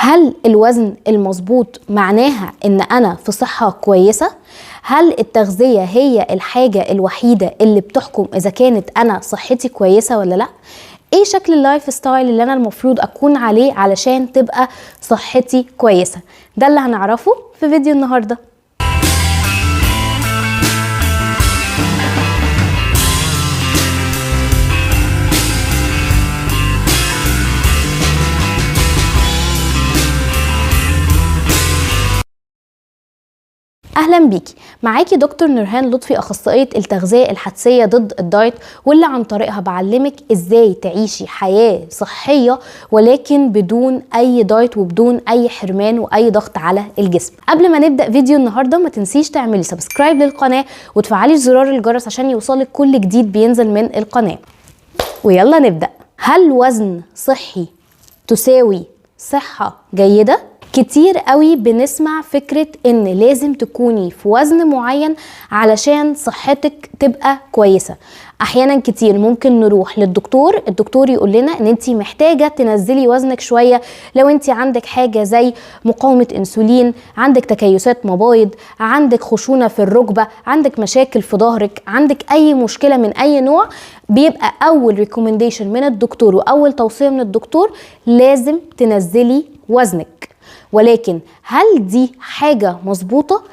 هل الوزن المظبوط معناها ان انا في صحة كويسة؟ هل التغذية هي الحاجة الوحيدة اللي بتحكم اذا كانت انا صحتي كويسة ولا لا؟ ايه شكل اللايف ستايل اللي انا المفروض اكون عليه علشان تبقى صحتي كويسة؟ ده اللي هنعرفه في فيديو النهاردة. اهلا بيكي، معاكي دكتور نورهان لطفي، اخصائيه التغذيه الحدسيه ضد الدايت، واللي عن طريقها بعلمك ازاي تعيشي حياه صحيه ولكن بدون اي دايت وبدون اي حرمان واي ضغط على الجسم. قبل ما نبدا فيديو النهارده ما تنسيش تعملي سبسكرايب للقناه وتفعلي زرار الجرس عشان يوصلك كل جديد بينزل من القناه. ويلا نبدا. هل وزن صحي تساوي صحه جيده؟ كتير قوي بنسمع فكرة ان لازم تكوني في وزن معين علشان صحتك تبقى كويسة. احيانا كتير ممكن نروح للدكتور، الدكتور يقول لنا ان انتي محتاجة تنزلي وزنك شوية لو انتي عندك حاجة زي مقاومة انسولين، عندك تكيسات مبايض، عندك خشونة في الركبة، عندك مشاكل في ظهرك، عندك اي مشكلة من اي نوع. بيبقى اول ريكومنديشن من الدكتور واول توصية من الدكتور لازم تنزلي وزنك. ولكن هل دي حاجة مظبوطة؟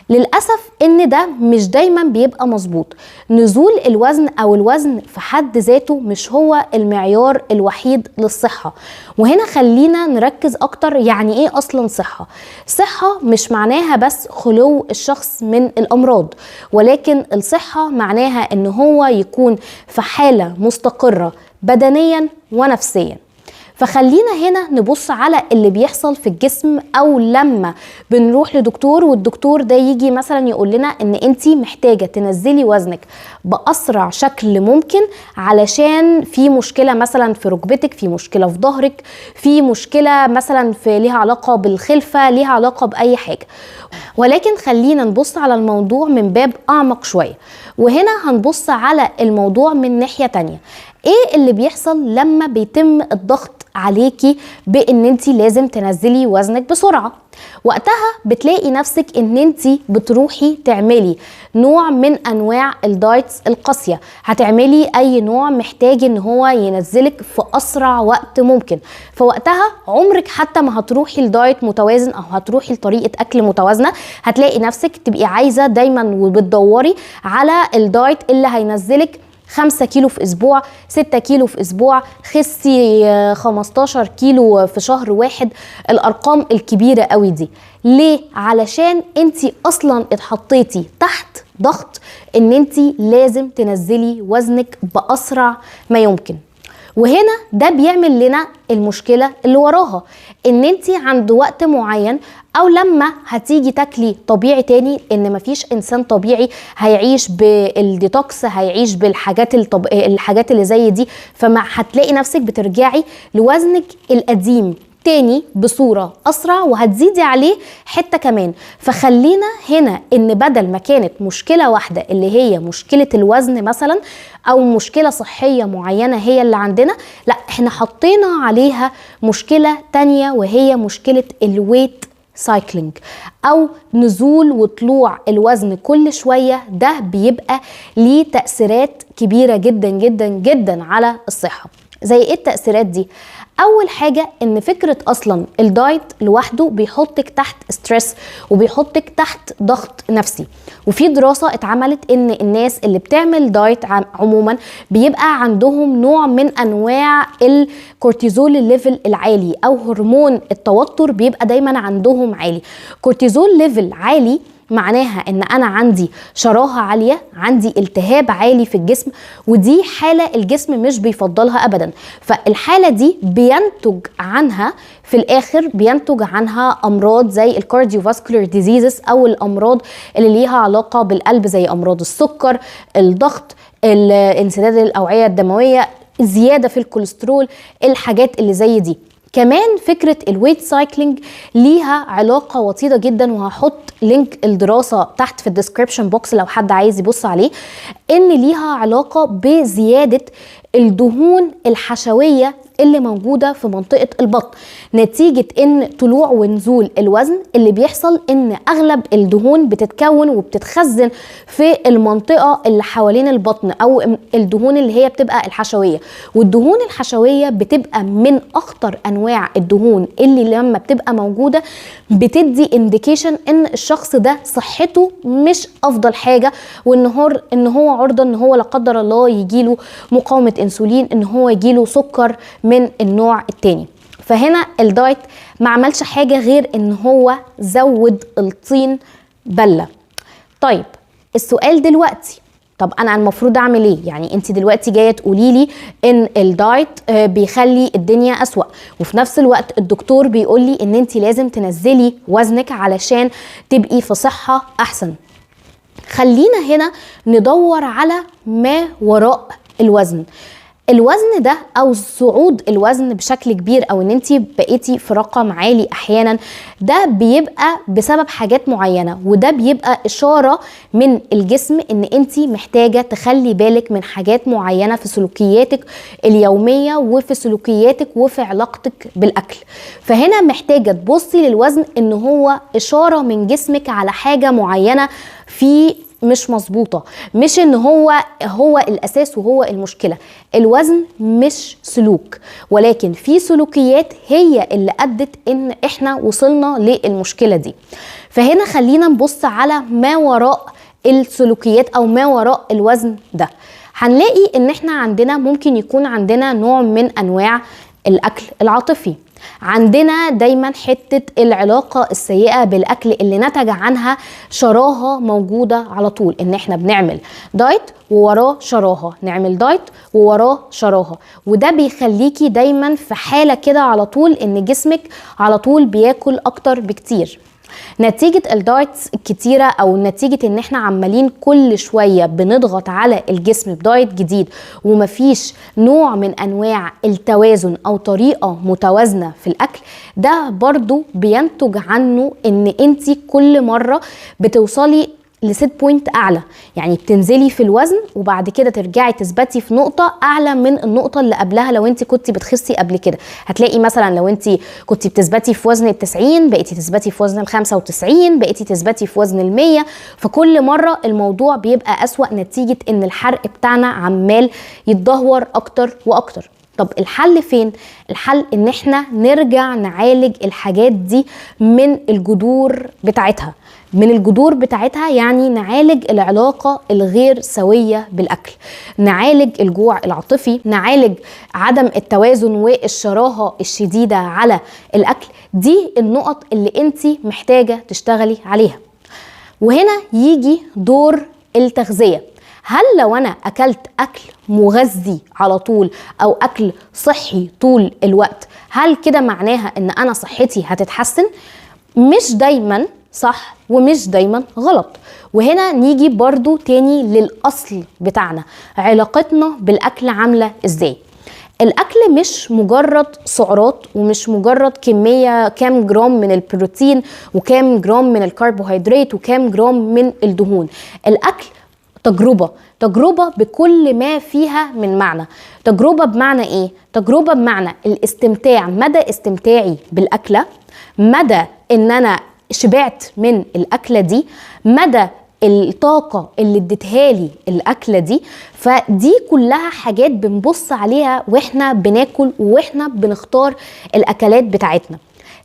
للأسف ان ده مش دايما بيبقى مظبوط. نزول الوزن او الوزن في حد ذاته مش هو المعيار الوحيد للصحة. وهنا خلينا نركز اكتر، يعني ايه اصلا صحة؟ صحة مش معناها بس خلو الشخص من الامراض، ولكن الصحة معناها ان هو يكون في حالة مستقرة بدنيا ونفسيا. فخلينا هنا نبص على اللي بيحصل في الجسم، او لما بنروح لدكتور والدكتور ده يجي مثلا يقول لنا ان انتي محتاجة تنزلي وزنك بأسرع شكل ممكن علشان في مشكلة مثلا في ركبتك، في مشكلة في ظهرك، في مشكلة مثلا في ليها علاقة بالخلفة، ليها علاقة بأي حاجة. ولكن خلينا نبص على الموضوع من باب أعمق شوية، وهنا هنبص على الموضوع من ناحية تانية. ايه اللي بيحصل لما بيتم الضغط عليكي بان انتي لازم تنزلي وزنك بسرعة؟ وقتها بتلاقي نفسك ان انتي بتروحي تعملي نوع من انواع الدايتس القاسية، هتعملي اي نوع محتاج ان هو ينزلك في اسرع وقت ممكن. فوقتها عمرك حتى ما هتروحي لدايت متوازن او هتروحي لطريقة اكل متوازنة، هتلاقي نفسك تبقي عايزة دايما وبتدوري على الدايت اللي هينزلك 5 كيلو في اسبوع، 6 كيلو في اسبوع، خسي 15 كيلو في شهر واحد، الارقام الكبيرة قوي دي. ليه؟ علشان انتي اصلا اتحطيتي تحت ضغط ان انتي لازم تنزلي وزنك باسرع ما يمكن. وهنا ده بيعمل لنا المشكلة اللي وراها، ان انتي عند وقت معين او لما هتيجي تاكلي طبيعي تاني، ان مفيش انسان طبيعي هيعيش بالديتوكس، هيعيش بالحاجات الحاجات اللي زي دي، فما هتلاقي نفسك بترجعي لوزنك القديم تاني بصورة أسرع، وهتزيدي عليه حتة كمان. فخلينا هنا إن بدل ما كانت مشكلة واحدة اللي هي مشكلة الوزن مثلا، أو مشكلة صحية معينة هي اللي عندنا، لا احنا حطينا عليها مشكلة تانية، وهي مشكلة الويت سايكلينج، او نزول وطلوع الوزن كل شوية. ده بيبقى ليه تأثيرات كبيرة جدا جدا جدا على الصحة. زي ايه التأثيرات دي؟ اول حاجة ان فكرة اصلا الدايت لوحده بيحطك تحت ستريس وبيحطك تحت ضغط نفسي. وفي دراسة اتعملت ان الناس اللي بتعمل دايت عموما بيبقى عندهم نوع من انواع الكورتيزول الليفل العالي، او هرمون التوتر بيبقى دايما عندهم عالي. كورتيزول ليفل عالي معناها ان انا عندي شراهة عالية، عندي التهاب عالي في الجسم، ودي حالة الجسم مش بيفضلها ابدا. فالحالة دي بينتج عنها في الاخر امراض زي الكارديوفاسكولار ديزيزز، او الامراض اللي ليها علاقة بالقلب زي امراض السكر، الضغط، انسداد الاوعية الدموية، زيادة في الكوليسترول، الحاجات اللي زي دي. كمان فكرة الويت سايكلينج ليها علاقة وطيدة جدا، وهحط لينك الدراسة تحت في الديسكريبشن بوكس لو حد عايز يبص عليه، ان ليها علاقة بزيادة الدهون الحشوية اللي موجودة في منطقة البطن، نتيجة ان طلوع ونزول الوزن اللي بيحصل ان اغلب الدهون بتتكون وبتتخزن في المنطقة اللي حوالين البطن، او الدهون اللي هي بتبقى الحشوية. والدهون الحشوية بتبقى من اخطر انواع الدهون اللي لما بتبقى موجودة بتدي انديكيشن ان الشخص ده صحته مش افضل حاجة، وان هو عرضة ان هو لا قدر الله يجيله مقاومة انسولين، ان هو يجيله سكر من النوع التاني. فهنا الدايت ما عملش حاجة غير ان هو زود الطين بلة. طيب السؤال دلوقتي، طب انا المفروض اعمل ايه؟ يعني انت دلوقتي جايه تقولي لي ان الدايت بيخلي الدنيا اسوأ، وفي نفس الوقت الدكتور بيقول لي ان انت لازم تنزلي وزنك علشان تبقي في صحة احسن. خلينا هنا ندور على ما وراء الوزن. الوزن ده او صعود الوزن بشكل كبير، او ان انت بقيتي في رقم عالي احيانا، ده بيبقى بسبب حاجات معينة، وده بيبقى اشارة من الجسم ان انت محتاجة تخلي بالك من حاجات معينة في سلوكياتك اليومية وفي سلوكياتك وفي علاقتك بالاكل. فهنا محتاجة تبصي للوزن ان هو اشارة من جسمك على حاجة معينة في مش مظبوطة، مش ان هو الاساس وهو المشكلة. الوزن مش سلوك، ولكن في سلوكيات هي اللي ادت ان احنا وصلنا للمشكلة دي. فهنا خلينا نبص على ما وراء السلوكيات او ما وراء الوزن ده. هنلاقي ان احنا عندنا ممكن يكون عندنا نوع من انواع الاكل العاطفي، عندنا دايما حتة العلاقة السيئة بالأكل اللي نتج عنها شراهة موجودة على طول، ان احنا بنعمل دايت ووراه شراهة، نعمل دايت ووراه شراهة، وده بيخليكي دايما في حالة كده على طول ان جسمك على طول بياكل اكتر بكتير. نتيجة الدايتس الكتيرة او نتيجة ان احنا عمالين كل شوية بنضغط على الجسم بدايت جديد ومفيش نوع من انواع التوازن او طريقة متوازنة في الاكل، ده برضو بينتج عنه ان انتي كل مرة بتوصلي لست بوينت اعلى، يعني بتنزلي في الوزن وبعد كده ترجعي تثبتي في نقطة اعلى من النقطة اللي قبلها. لو انت كنتي بتخسي قبل كده هتلاقي مثلا لو انت كنتي بتثبتي في وزن 90 بقيتي تثبتي في وزن 95، بقيتي تثبتي في وزن 100. فكل مرة الموضوع بيبقى اسوأ نتيجة ان الحرق بتاعنا عمال يتدهور اكتر واكتر. طب الحل فين؟ الحل ان احنا نرجع نعالج الحاجات دي من الجذور بتاعتها. يعني نعالج العلاقة الغير سوية بالأكل، نعالج الجوع العاطفي، نعالج عدم التوازن والشراهة الشديدة على الأكل. دي النقط اللي انتي محتاجة تشتغلي عليها. وهنا يجي دور التغذية. هل لو انا اكلت اكل مغذي على طول او اكل صحي طول الوقت، هل كده معناها ان انا صحتي هتتحسن؟ مش دايما صح ومش دايما غلط. وهنا نيجي برضو تاني للأصل بتاعنا، علاقتنا بالأكل عاملة ازاي؟ الأكل مش مجرد سعرات، ومش مجرد كمية كام جرام من البروتين وكام جرام من الكربوهيدرات وكام جرام من الدهون. الأكل تجربة بكل ما فيها من معنى. تجربة بمعنى ايه؟ تجربة بمعنى الاستمتاع، مدى استمتاعي بالأكلة، مدى ان انا شبعت من الأكلة دي، مدى الطاقة اللي اديتها لي الأكلة دي. فدي كلها حاجات بنبص عليها واحنا بناكل واحنا بنختار الأكلات بتاعتنا.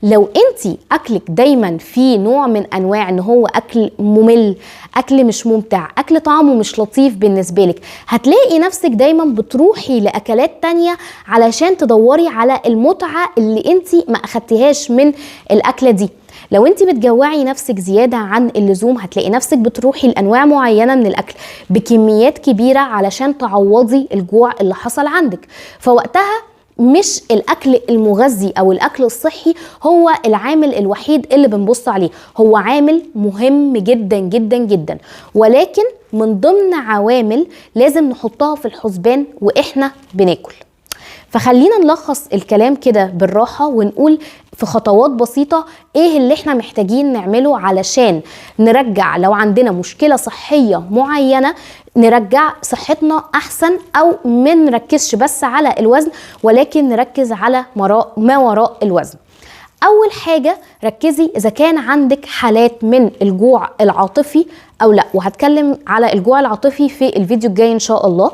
لو انتي اكلك دايما في نوع من انواع ان هو اكل ممل، اكل مش ممتع، اكل طعمه مش لطيف بالنسبة لك، هتلاقي نفسك دايما بتروحي لاكلات تانية علشان تدوري على المتعة اللي انتي ما اخدتهاش من الاكلة دي. لو انتي بتجوعي نفسك زيادة عن اللزوم هتلاقي نفسك بتروحي لأنواع معينة من الأكل بكميات كبيرة علشان تعوضي الجوع اللي حصل عندك. فوقتها مش الأكل المغذي أو الأكل الصحي هو العامل الوحيد اللي بنبص عليه، هو عامل مهم جدا جدا جدا، ولكن من ضمن عوامل لازم نحطها في الحسبان وإحنا بناكل. فخلينا نلخص الكلام كده بالراحة ونقول في خطوات بسيطة ايه اللي احنا محتاجين نعمله علشان نرجع لو عندنا مشكلة صحية معينة نرجع صحتنا احسن، او ما نركزش بس على الوزن ولكن نركز على ما وراء الوزن. اول حاجة ركزي اذا كان عندك حالات من الجوع العاطفي او لا، وهتكلم على الجوع العاطفي في الفيديو الجاي ان شاء الله.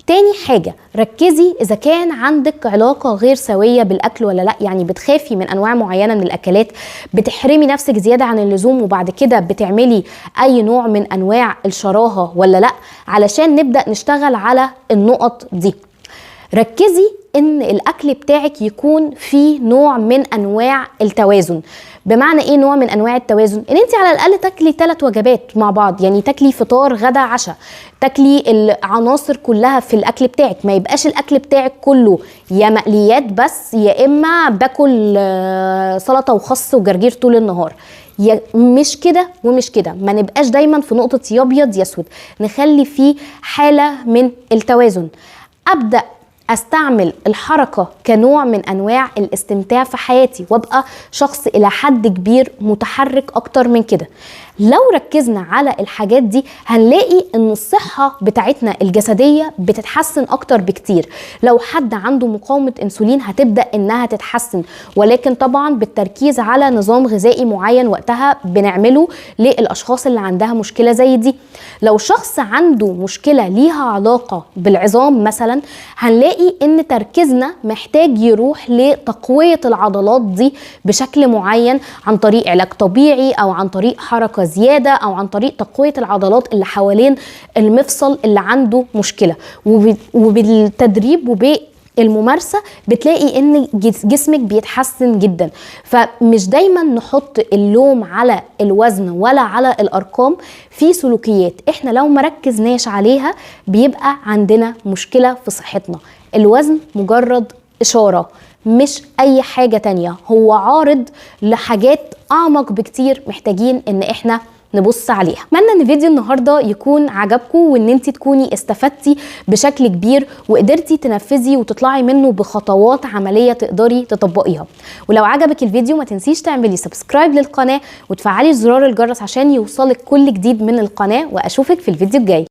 تاني حاجة ركزي إذا كان عندك علاقة غير سوية بالأكل ولا لأ، يعني بتخافي من أنواع معينة من الأكلات، بتحرمي نفسك زيادة عن اللزوم وبعد كده بتعملي أي نوع من أنواع الشراهة ولا لأ، علشان نبدأ نشتغل على النقط دي. ركزي ان الاكل بتاعك يكون فيه نوع من انواع التوازن. بمعنى ايه نوع من انواع التوازن؟ ان انت على الاقل تاكلي 3 وجبات مع بعض، يعني تاكلي فطار غدا عشاء، تاكلي العناصر كلها في الاكل بتاعك، ما يبقاش الاكل بتاعك كله يا مقليات بس يا اما باكل سلطه وخس وجرجير طول النهار. مش كده ومش كده، ما نبقاش دايما في نقطه يا ابيض يا اسود، نخلي فيه حاله من التوازن. ابدا استعمل الحركة كنوع من انواع الاستمتاع في حياتي، وابقى شخص الى حد كبير متحرك اكتر من كده. لو ركزنا على الحاجات دي هنلاقي ان الصحة بتاعتنا الجسدية بتتحسن اكتر بكتير. لو حد عنده مقاومة انسولين هتبدأ انها تتحسن، ولكن طبعا بالتركيز على نظام غذائي معين وقتها بنعمله للاشخاص اللي عندها مشكلة زي دي. لو شخص عنده مشكلة ليها علاقة بالعظام مثلا، هنلاقي ان تركيزنا محتاج يروح لتقوية العضلات دي بشكل معين عن طريق علاج طبيعي او عن طريق حركة زيادة او عن طريق تقوية العضلات اللي حوالين المفصل اللي عنده مشكلة. وبالتدريب الممارسة بتلاقي ان جسمك بيتحسن جدا. فمش دايما نحط اللوم على الوزن ولا على الارقام، في سلوكيات احنا لو مركزناش عليها بيبقى عندنا مشكلة في صحتنا. الوزن مجرد اشارة مش اي حاجة تانية، هو عارض لحاجات اعمق بكتير محتاجين ان احنا نبص عليها. اتمنى ان فيديو النهارده يكون عجبكم وان انت تكوني استفدتي بشكل كبير وقدرتي تنفذي وتطلعي منه بخطوات عمليه تقدري تطبقيها. ولو عجبك الفيديو ما تنسيش تعملي سبسكرايب للقناه وتفعلي زرار الجرس عشان يوصلك كل جديد من القناه، واشوفك في الفيديو الجاي.